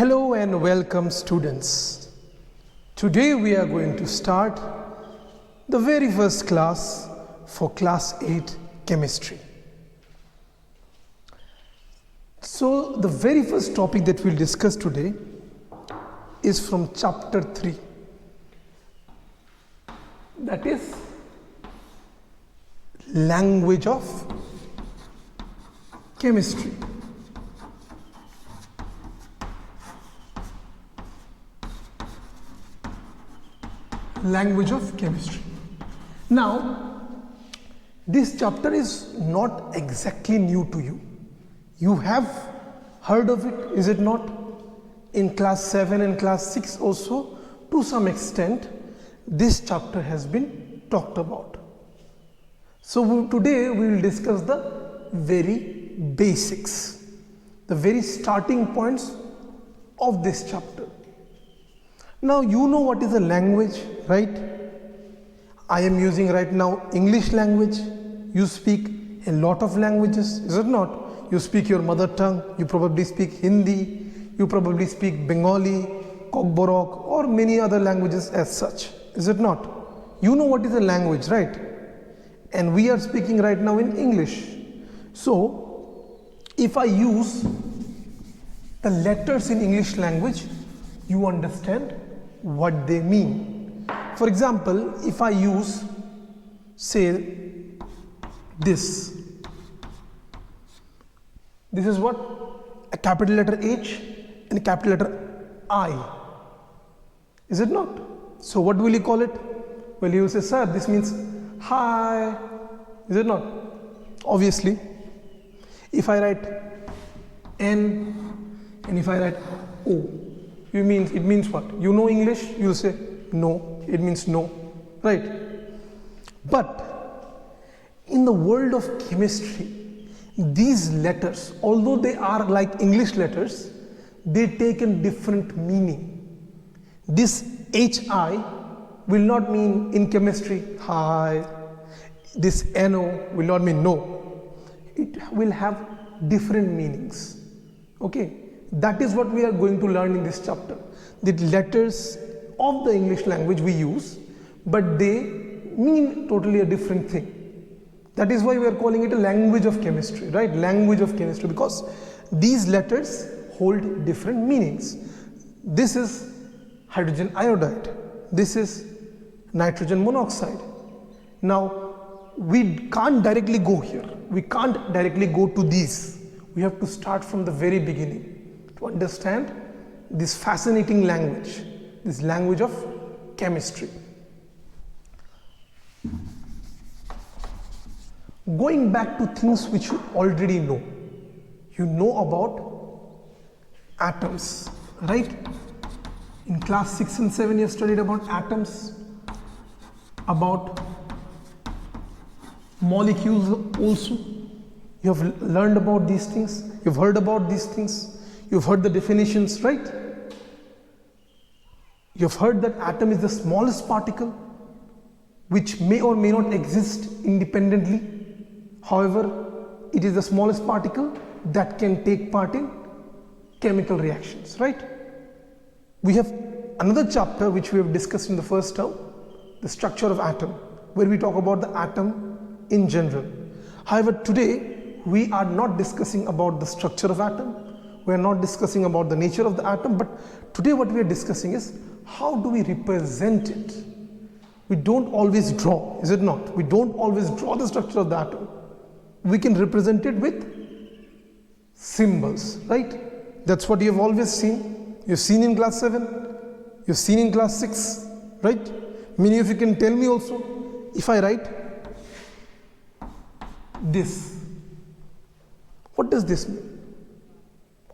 Hello and welcome, students. Today we are going to start the very first class for class 8 chemistry. So the very first topic that we'll discuss today is from chapter 3, that is language of chemistry. Language of chemistry. Now, this chapter is not exactly new to you. You have heard of it, is it not? In class 7 and class 6 also, to some extent, this chapter has been talked about. So today we will discuss the very basics, the very starting points of this chapter. Now you know what is a language, right? I am using right now English language. You speak a lot of languages, is it not? You speak your mother tongue, you probably speak Hindi, you probably speak Bengali, Kokborok, or many other languages as such, is it not? You know what is a language, right? And we are speaking right now in English. So if I use the letters in English language, you understand what they mean. For example, if I use, say, this is what? A capital letter H and a capital letter I. Is it not? So what will you call it? Well, you will say, sir, this means hi. Is it not? Obviously. If I write N and if I write O, it means what? You know English, you will say no, it means no, right? But in the world of chemistry, these letters, although they are like English letters, they take a different meaning. This HI will not mean in chemistry hi, this NO will not mean no. It will have different meanings, okay? That is what we are going to learn in this chapter. The letters of the English language we use, but they mean totally a different thing. That is why we are calling it a language of chemistry, right? Language of chemistry, because these letters hold different meanings. This is hydrogen iodide. This is nitrogen monoxide. Now, we can't directly go here. We can't directly go to these. We have to start from the very beginning to understand this fascinating language, this language of chemistry. Going back to things which you already know. You know about atoms, right? In class 6 and 7 you have studied about atoms, about molecules also. You have learned about these things, you've heard about these things. You've heard the definitions, right? You've heard that atom is the smallest particle which may or may not exist independently. However, it is the smallest particle that can take part in chemical reactions, right? We have another chapter which we have discussed in the first term, the structure of atom, where we talk about the atom in general. However, today we are not discussing about the structure of atom. We are not discussing about the nature of the atom, but today what we are discussing is how do we represent it. We don't always draw, is it not? We don't always draw the structure of the atom. We can represent it with symbols, right? That's what you have always seen. You've seen in class 7, you've seen in class 6, right? Many of you can tell me also, if I write this, what does this mean?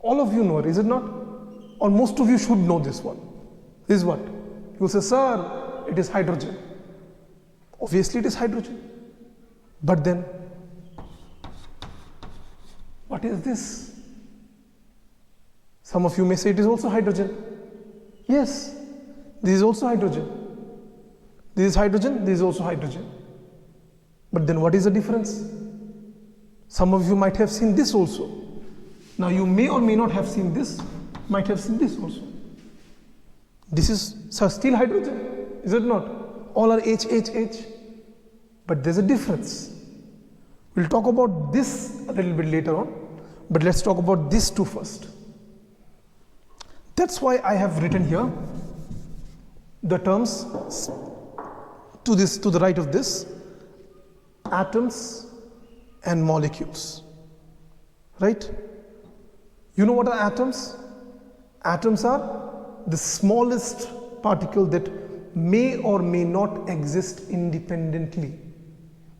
All of you know it, is it not? Or most of you should know this one. This is what? You will say, sir, it is hydrogen. Obviously it is hydrogen. But then, what is this? Some of you may say it is also hydrogen. Yes, this is also hydrogen. This is hydrogen, this is also hydrogen. But then what is the difference? Some of you might have seen this also. Now you may or may not have seen this. Might have seen this also. This is still hydrogen, is it not? All are H, H, H. But there's a difference. We'll talk about this a little bit later on, but let's talk about this two first. That's why I have written here the terms to the right of this, atoms and molecules, right? You know what are atoms? Atoms are the smallest particle that may or may not exist independently.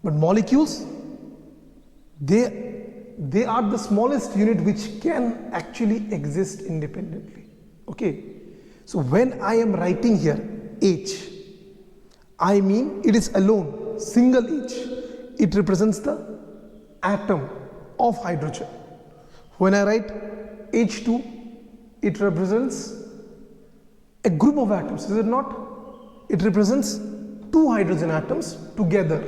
But molecules, they are the smallest unit which can actually exist independently. Okay, so when I am writing here H, I mean it is alone, single H. It represents the atom of hydrogen. When I write H2, it represents a group of atoms, is it not? It represents two hydrogen atoms together.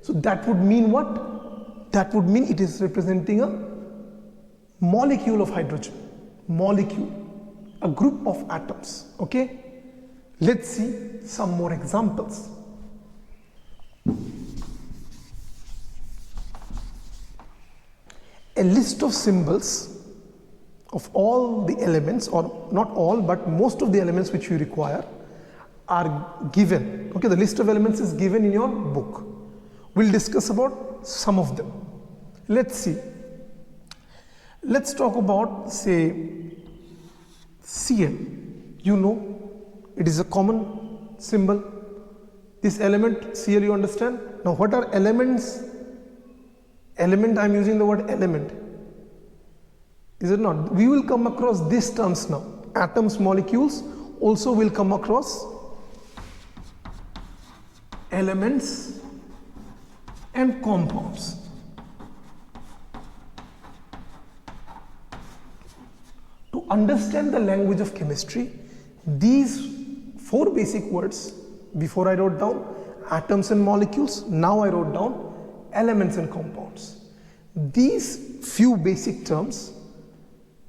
So that would mean what? That would mean it is representing a molecule of hydrogen. Molecule, a group of atoms. Okay? Let's see some more examples. A list of symbols of all the elements, or not all, but most of the elements which you require are given. Okay, the list of elements is given in your book. We'll discuss about some of them. Let's see. Let's talk about, say, Cl. You know, it is a common symbol. This element, Cl, you understand? Now, what are elements? Element, I'm using the word element. Is it not? We will come across these terms now. Atoms, molecules, also will come across elements and compounds. To understand the language of chemistry, these four basic words, before I wrote down atoms and molecules, now I wrote down elements and compounds. These few basic terms,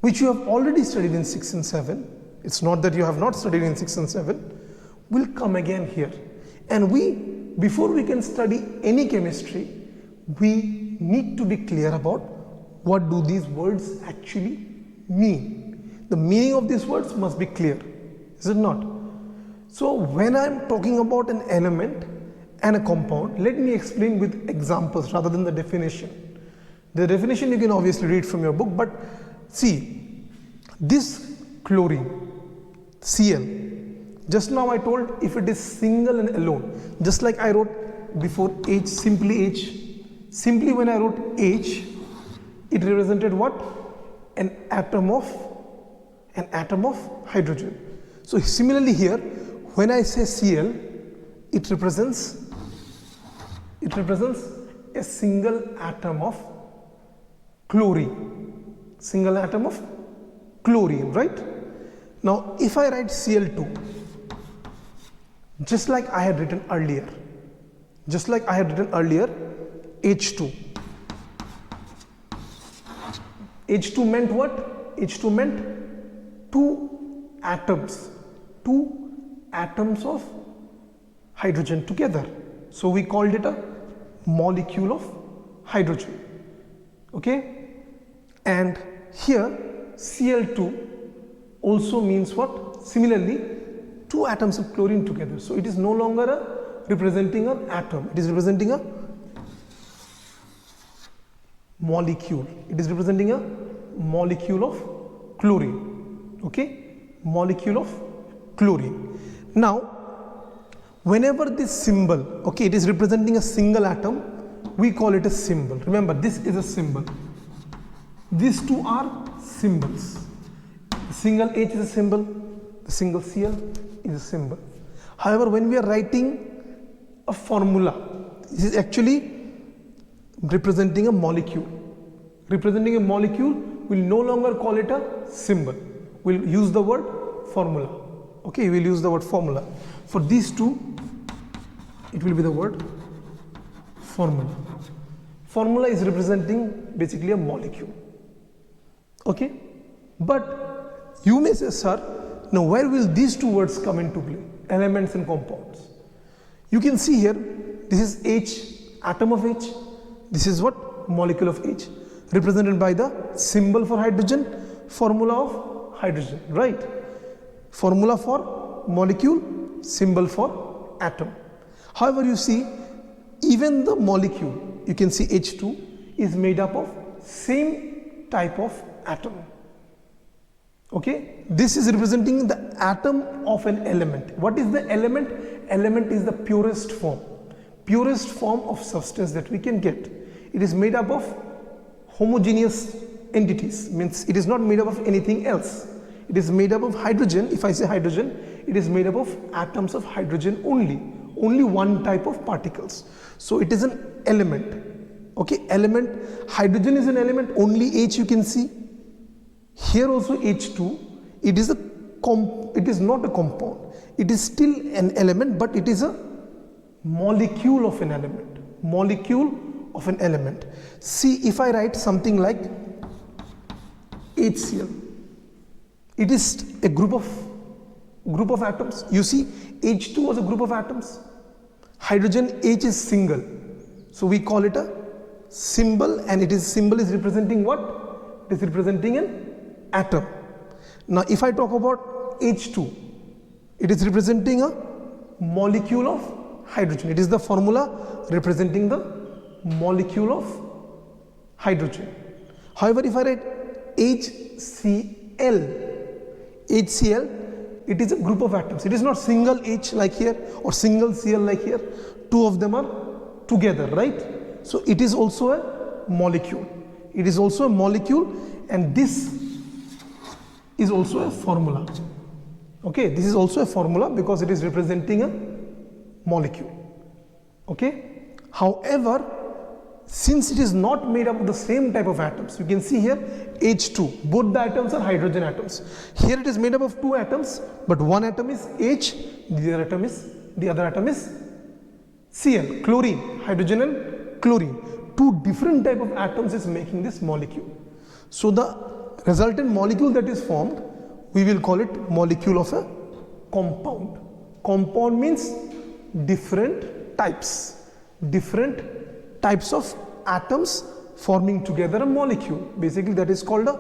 which you have already studied in 6 and 7, it's not that you have not studied in 6 and 7, will come again here. And before we can study any chemistry, we need to be clear about what do these words actually mean. The meaning of these words must be clear, is it not? So when I'm talking about an element and a compound, let me explain with examples rather than the definition. The definition you can obviously read from your book, but see, this chlorine, Cl, just now I told if it is single and alone, just like I wrote before H, simply H. Simply when I wrote H, it represented what? An atom of hydrogen. So similarly here, when I say Cl, it represents a single atom of chlorine. Single atom of chlorine, right? Now if I write Cl2, just like I had written earlier, H2. H2 meant what? H2 meant two atoms of hydrogen together. So we called it a molecule of hydrogen. Okay? And here Cl2 also means what? Similarly, two atoms of chlorine together. So it is no longer representing an atom, it is representing a molecule. It is representing a molecule of chlorine. Okay? Molecule of chlorine. Now, whenever this symbol, okay, it is representing a single atom, we call it a symbol. Remember, this is a symbol. These two are symbols. The single H is a symbol, the single Cl is a symbol. However, when we are writing a formula, this is actually representing a molecule. Representing a molecule, we'll no longer call it a symbol. We'll use the word formula. Okay, we'll use the word formula. For these two, it will be the word formula. Formula is representing basically a molecule. Okay, but you may say, sir, now where will these two words come into play? Elements and compounds. You can see here, this is H, atom of H. This is what? Molecule of H, represented by the symbol for hydrogen, formula of hydrogen, right? Formula for molecule, symbol for atom. However, you see, even the molecule, you can see H2, is made up of same type of atom. Okay, this is representing the atom of an element. What is the element? Element is the purest form of substance that we can get. It is made up of homogeneous entities, means it is not made up of anything else. It is made up of hydrogen. If I say hydrogen, it is made up of atoms of hydrogen only one type of particles. So it is an element. Okay, element, hydrogen is an element, only H you can see. Here also H2, it is not a compound. It is still an element, but it is a molecule of an element. Molecule of an element. See, if I write something like HCl, it is a group of atoms. You see, H2 was a group of atoms. Hydrogen H is single, so we call it a symbol, and symbol is representing what? It is representing an atom. Now if I talk about H2, it is representing a molecule of hydrogen. It is the formula representing the molecule of hydrogen. However, if I write HCl, it is a group of atoms. It is not single H like here or single Cl like here. Two of them are together, right? So it is also a molecule. It is also a molecule, and this is also a formula. Okay, this is also a formula because it is representing a molecule. Okay, however, since it is not made up of the same type of atoms, you can see here H2, both the atoms are hydrogen atoms. Here it is made up of two atoms, but one atom is H, the other atom is Cl, chlorine, hydrogen and chlorine. Two different type of atoms is making this molecule. So the resultant molecule that is formed, we will call it molecule of a compound. Compound means different types of atoms forming together a molecule. Basically that is called a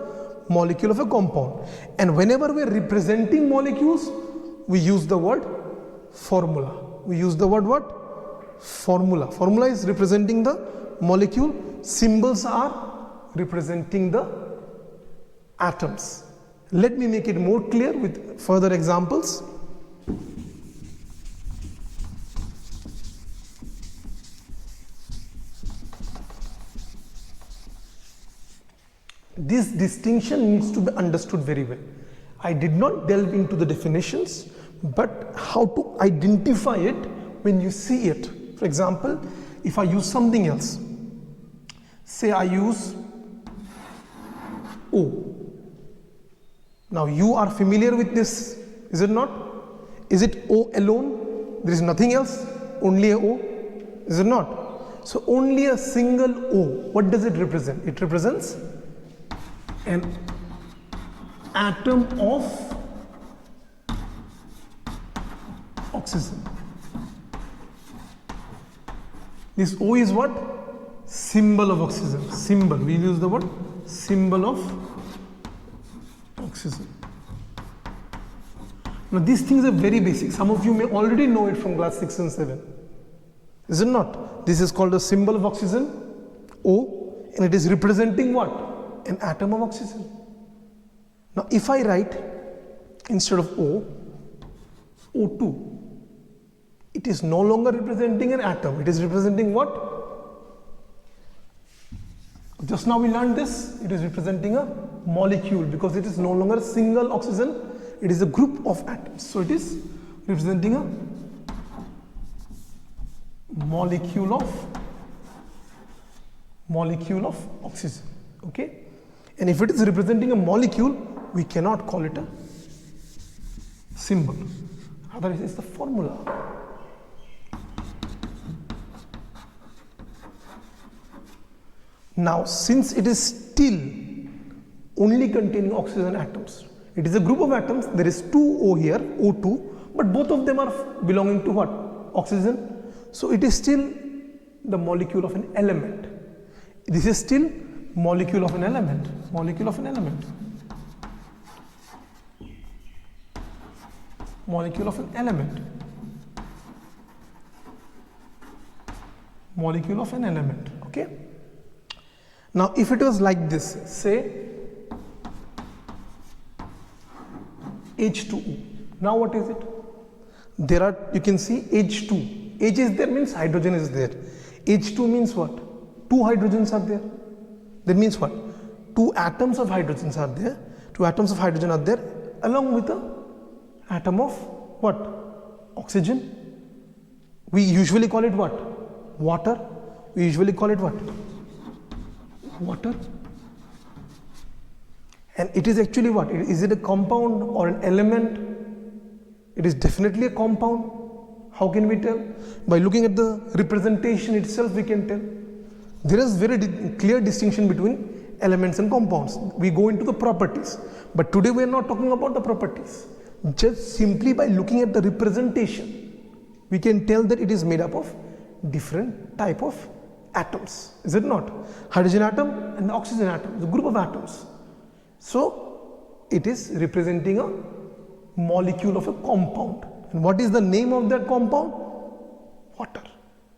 molecule of a compound. And whenever we are representing molecules, we use the word formula. We use the word what? Formula. Formula is representing the molecule. Symbols are representing the atoms. Let me make it more clear with further examples. This distinction needs to be understood very well. I did not delve into the definitions, but how to identify it when you see it. For example, if I use something else, say I use O. Now you are familiar with this, is it not? Is it O alone? There is nothing else, only a O, is it not? So only a single O, what does it represent? It represents an atom of oxygen. This O is what? Symbol of oxygen. Symbol, we use the word symbol of oxygen. Now these things are very basic. Some of you may already know it from class 6 and 7. Is it not? This is called a symbol of oxygen, O, and it is representing what? An atom of oxygen. Now if I write instead of O, O2, it is no longer representing an atom. It is representing what? Just now we learned this. It is representing a molecule because it is no longer a single oxygen. It is a group of atoms. So it is representing a molecule of oxygen. Okay? And if it is representing a molecule, we cannot call it a symbol. Otherwise, it's the formula. Now, since it is still only containing oxygen atoms, It is a group of atoms. There is 2O here, O2, but both of them are belonging to what? Oxygen. So it is still the molecule of an element. This is still molecule of an element. Molecule of an element. Molecule of an element. Molecule of an element. Okay. Now, if it was like this, say H2O. Now, what is it? There are, you can see H2. H is there means hydrogen is there. H2 means what? 2 hydrogens are there. That means what? 2 atoms of hydrogens are there. 2 atoms of hydrogen are there along with a atom of what? Oxygen. We usually call it what? Water. We usually call it what? Water. And it is actually what? Is it a compound or an element? It is definitely a compound. How can we tell? By looking at the representation itself, we can tell. There is very clear distinction between elements and compounds. We go into the properties. But today we are not talking about the properties. Just simply by looking at the representation, we can tell that it is made up of different type of atoms. Is it not? Hydrogen atom and the oxygen atom, the group of atoms. So it is representing a molecule of a compound. And what is the name of that compound? Water.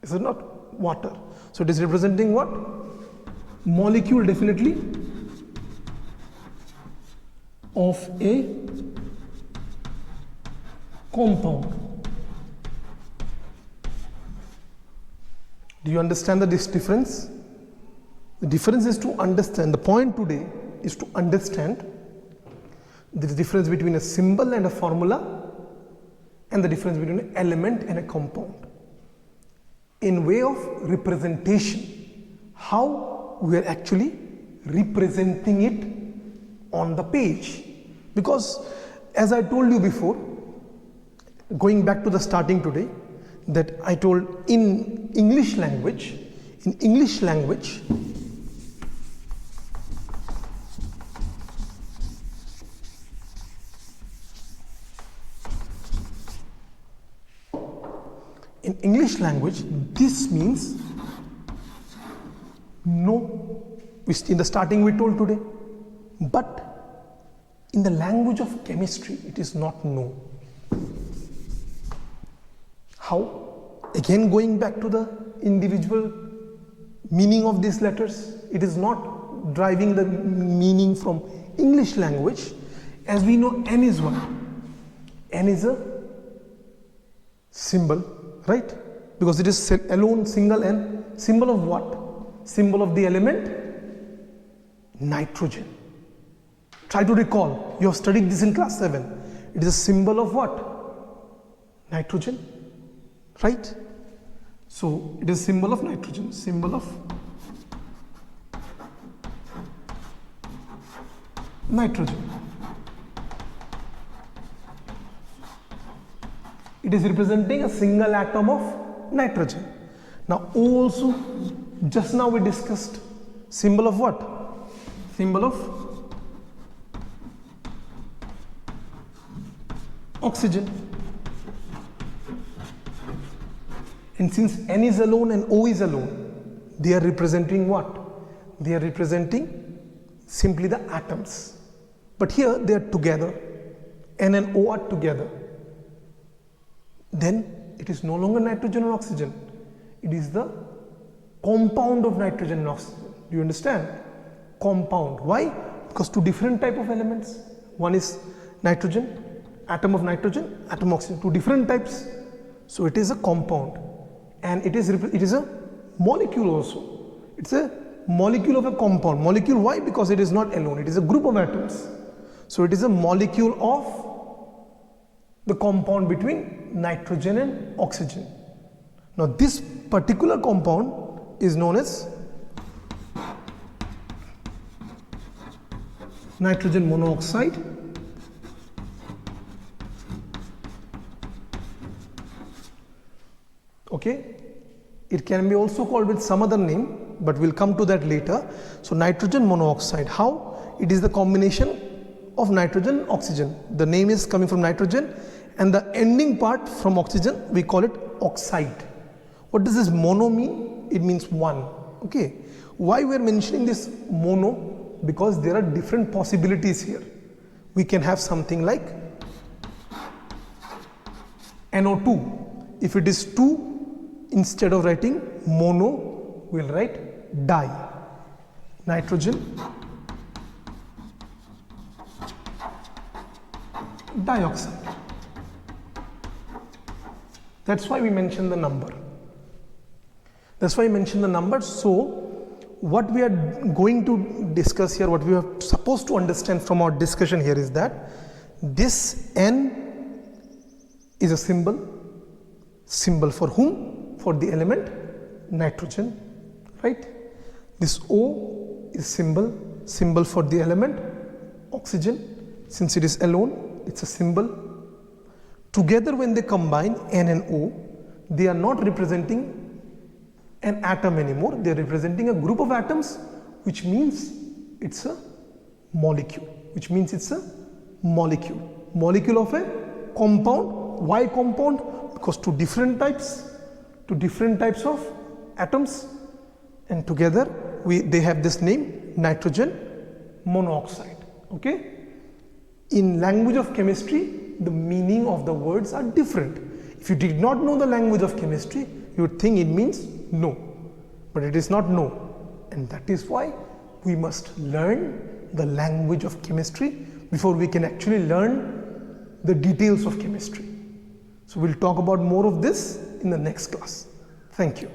Is it not? Water. So it is representing what? Molecule definitely of a compound. Do you understand this difference? The difference is to understand. The point today is to understand the difference between a symbol and a formula, and the difference between an element and a compound. In way of representation, how we are actually representing it on the page. Because as I told you before, going back to the starting today, that I told in English language, this means no. In the starting we told today, but in the language of chemistry, it is not no. How? Again, going back to the individual meaning of these letters, it is not driving the meaning from English language. As we know, N is what? N is a symbol, right? Because it is alone, single N. Symbol of what? Symbol of the element nitrogen. Try to recall. You have studied this in class 7. It is a symbol of what? Nitrogen. Right? So it is symbol of nitrogen, symbol of nitrogen. It is representing a single atom of nitrogen. Now also, just now we discussed symbol of what? Symbol of oxygen. And since N is alone and O is alone, they are representing what? They are representing simply the atoms. But here they are together. N and O are together. Then it is no longer nitrogen or oxygen. It is the compound of nitrogen and oxygen. Do you understand? Compound. Why? Because two different type of elements. One is nitrogen, atom of nitrogen, atom of oxygen. Two different types. So it is a compound. And it is a molecule also. It's a molecule of a compound. Molecule, why? Because it is not alone. It is a group of atoms. So it is a molecule of the compound between nitrogen and oxygen. Now this particular compound is known as nitrogen monoxide. Okay, it can be also called with some other name, but we'll come to that later. So nitrogen monoxide, how? It is the combination of nitrogen, oxygen. The name is coming from nitrogen, and the ending part from oxygen, we call it oxide. What does this mono mean? It means one. Okay. Why we are mentioning this mono? Because there are different possibilities here. We can have something like NO2. If it is 2, instead of writing mono, we will write di. Nitrogen dioxide. That's why we mention the number. That's why I mentioned the number. So what we are going to discuss here, what we are supposed to understand from our discussion here is that this N is a symbol for whom? For the element nitrogen, right? This O is symbol for the element oxygen. Since it is alone, it's a symbol. Together when they combine N and O, they are not representing an atom anymore, they are representing a group of atoms, which means it's a molecule. Molecule of a compound. Why compound? Because two different types of atoms, and together they have this name, nitrogen monoxide. Okay. In language of chemistry, the meaning of the words are different. If you did not know the language of chemistry, you would think it means no, but it is not no, and that is why we must learn the language of chemistry before we can actually learn the details of chemistry. So we'll talk about more of this in the next class. Thank you.